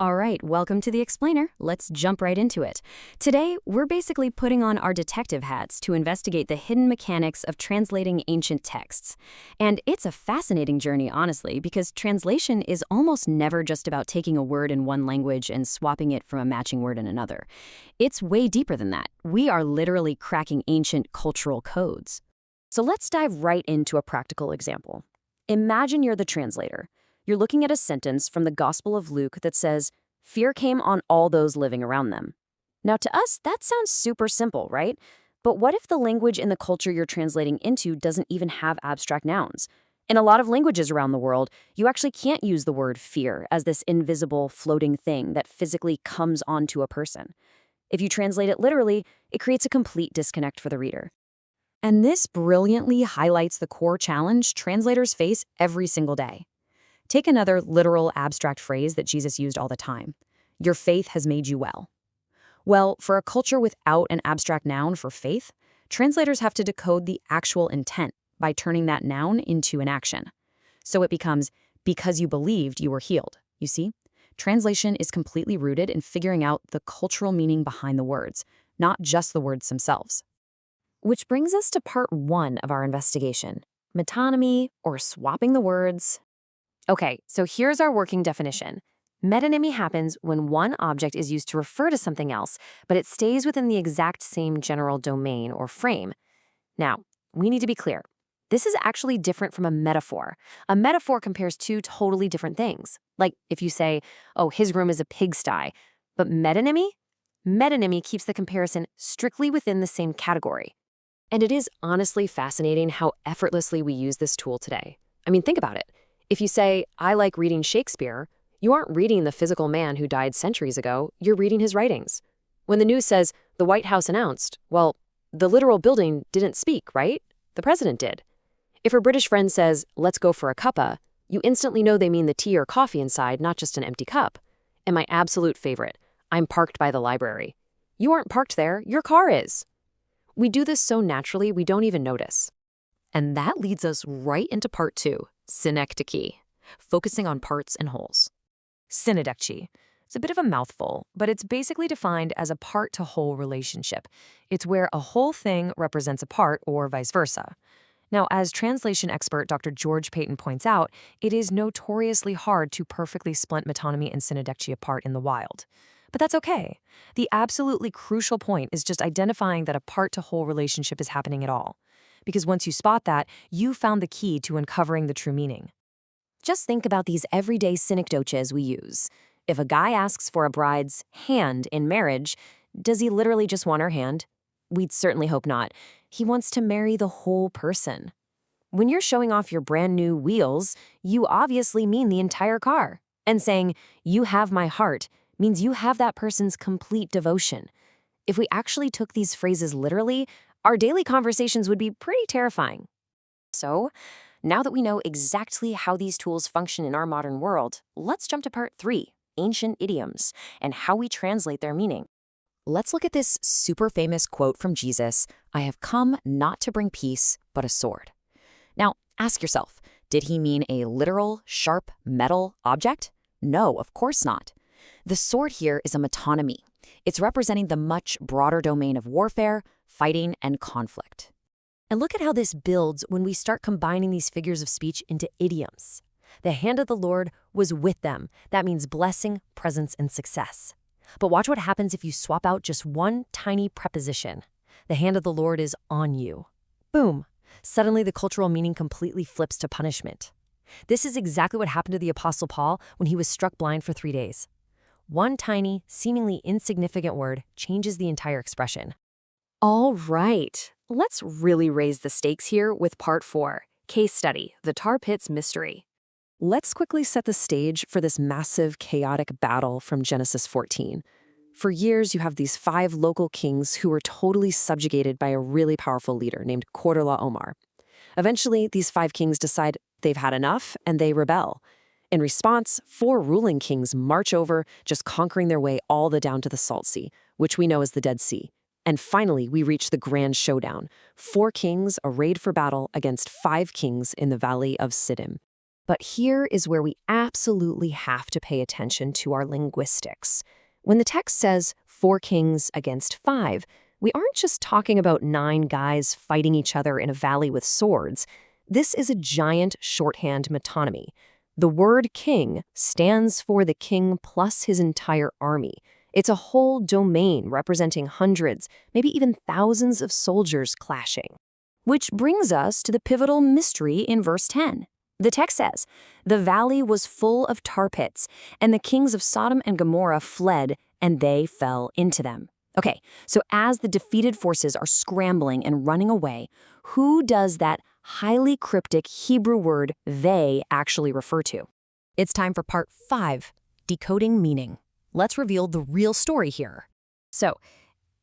All right, welcome to the Explainer. Let's jump right into it. Today, we're basically putting on our detective hats to investigate the hidden mechanics of translating ancient texts. And it's a fascinating journey, honestly, because translation is almost never just about taking a word in one language and swapping it from a matching word in another. It's way deeper than that. We are literally cracking ancient cultural codes. So let's dive right into a practical example. Imagine you're the translator. You're looking at a sentence from the Gospel of Luke that says, "Fear came on all those living around them." Now, to us, that sounds super simple, right? But what if the language in the culture you're translating into doesn't even have abstract nouns? In a lot of languages around the world, you actually can't use the word fear as this invisible, floating thing that physically comes onto a person. If you translate it literally, it creates a complete disconnect for the reader. And this brilliantly highlights the core challenge translators face every single day. Take another literal abstract phrase that Jesus used all the time. Your faith has made you well. Well, for a culture without an abstract noun for faith, translators have to decode the actual intent by turning that noun into an action. So it becomes, because you believed, you were healed. You see? Translation is completely rooted in figuring out the cultural meaning behind the words, not just the words themselves. Which brings us to part one of our investigation, metonymy, or swapping the words. Okay, so here's our working definition. Metonymy happens when one object is used to refer to something else, but it stays within the exact same general domain or frame. Now, we need to be clear. This is actually different from a metaphor. A metaphor compares two totally different things. Like if you say, oh, his room is a pigsty. But metonymy? Metonymy keeps the comparison strictly within the same category. And it is honestly fascinating how effortlessly we use this tool today. I mean, think about it. If you say, I like reading Shakespeare, you aren't reading the physical man who died centuries ago, you're reading his writings. When the news says, the White House announced, well, the literal building didn't speak, right? The president did. If a British friend says, let's go for a cuppa, you instantly know they mean the tea or coffee inside, not just an empty cup. And my absolute favorite, I'm parked by the library. You aren't parked there, your car is. We do this so naturally we don't even notice. And that leads us right into part two. Synecdoche, focusing on parts and wholes. Synecdoche. It's a bit of a mouthful, but it's basically defined as a part-to-whole relationship. It's where a whole thing represents a part or vice versa. Now, as translation expert Dr. George Payton points out, it is notoriously hard to perfectly splint metonymy and synecdoche apart in the wild. But that's okay. The absolutely crucial point is just identifying that a part-to-whole relationship is happening at all. Because once you spot that, you found the key to uncovering the true meaning. Just think about these everyday synecdoches we use. If a guy asks for a bride's hand in marriage, does he literally just want her hand? We'd certainly hope not. He wants to marry the whole person. When you're showing off your brand new wheels, you obviously mean the entire car. And saying, you have my heart, means you have that person's complete devotion. If we actually took these phrases literally, our daily conversations would be pretty terrifying. So, now that we know exactly how these tools function in our modern world, let's jump to part three, ancient idioms, and how we translate their meaning. Let's look at this super famous quote from Jesus, I have come not to bring peace, but a sword. Now, ask yourself, did he mean a literal, sharp, metal object? No, of course not. The sword here is a metonymy. It's representing the much broader domain of warfare, fighting, and conflict. And look at how this builds when we start combining these figures of speech into idioms. The hand of the Lord was with them. That means blessing, presence, and success. But watch what happens if you swap out just one tiny preposition. The hand of the Lord is on you. Boom. Suddenly the cultural meaning completely flips to punishment. This is exactly what happened to the Apostle Paul when he was struck blind for 3 days. One tiny, seemingly insignificant word changes the entire expression. All right, let's really raise the stakes here with part 4, case study, the tar pits mystery. Let's quickly set the stage for this massive, chaotic battle from Genesis 14. For years, you have these 5 local kings who were totally subjugated by a really powerful leader named Omar. Eventually, these 5 kings decide they've had enough and they rebel. In response, 4 ruling kings march over, just conquering their way all the down to the Salt Sea, which we know as the Dead Sea. And finally, we reach the grand showdown. 4 kings arrayed for battle against 5 kings in the Valley of Siddim. But here is where we absolutely have to pay attention to our linguistics. When the text says 4 kings against 5, we aren't just talking about 9 guys fighting each other in a valley with swords. This is a giant shorthand metonymy. The word king stands for the king plus his entire army. It's a whole domain representing hundreds, maybe even thousands of soldiers clashing. Which brings us to the pivotal mystery in verse 10. The text says, "The valley was full of tar pits, and the kings of Sodom and Gomorrah fled, and they fell into them." Okay, so as the defeated forces are scrambling and running away, who does that highly cryptic Hebrew word they actually refer to? It's time for part 5, decoding meaning. Let's reveal the real story here. So,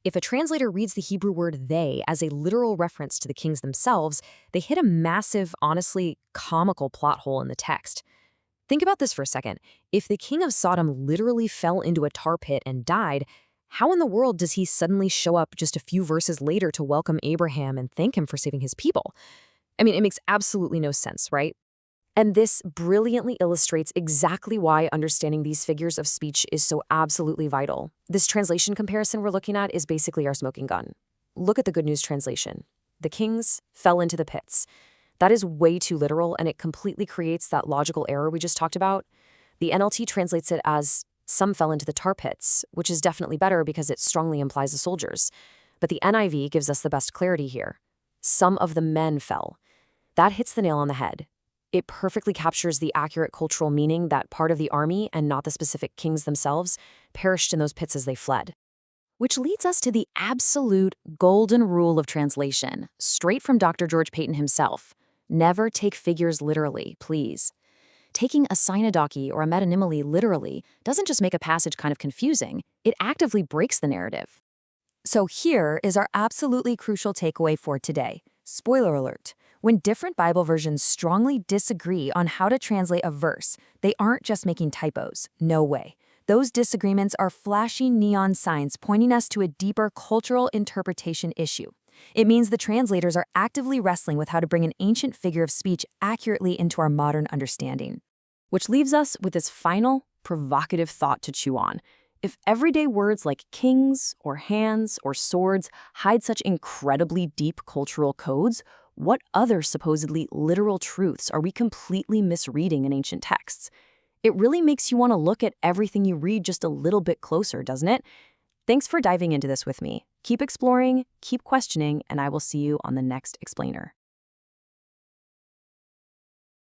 if a translator reads the Hebrew word they as a literal reference to the kings themselves, they hit a massive, honestly comical plot hole in the text. Think about this for a second. If the king of Sodom literally fell into a tar pit and died, how in the world does he suddenly show up just a few verses later to welcome Abraham and thank him for saving his people? I mean, it makes absolutely no sense, right? And this brilliantly illustrates exactly why understanding these figures of speech is so absolutely vital. This translation comparison we're looking at is basically our smoking gun. Look at the Good News translation. The kings fell into the pits. That is way too literal, and it completely creates that logical error we just talked about. The NLT translates it as some fell into the tar pits, which is definitely better because it strongly implies the soldiers. But the NIV gives us the best clarity here. Some of the men fell. That hits the nail on the head. It perfectly captures the accurate cultural meaning that part of the army, and not the specific kings themselves, perished in those pits as they fled. Which leads us to the absolute golden rule of translation, straight from Dr. George Payton himself. Never take figures literally, please. Taking a synecdoche or a metonymily literally doesn't just make a passage kind of confusing, it actively breaks the narrative. So here is our absolutely crucial takeaway for today. Spoiler alert. When different Bible versions strongly disagree on how to translate a verse, they aren't just making typos. No way. Those disagreements are flashy neon signs pointing us to a deeper cultural interpretation issue. It means the translators are actively wrestling with how to bring an ancient figure of speech accurately into our modern understanding. Which leaves us with this final, provocative thought to chew on. If everyday words like kings or hands or swords hide such incredibly deep cultural codes, what other supposedly literal truths are we completely misreading in ancient texts? It really makes you want to look at everything you read just a little bit closer, doesn't it? Thanks for diving into this with me. Keep exploring, keep questioning, and I will see you on the next explainer.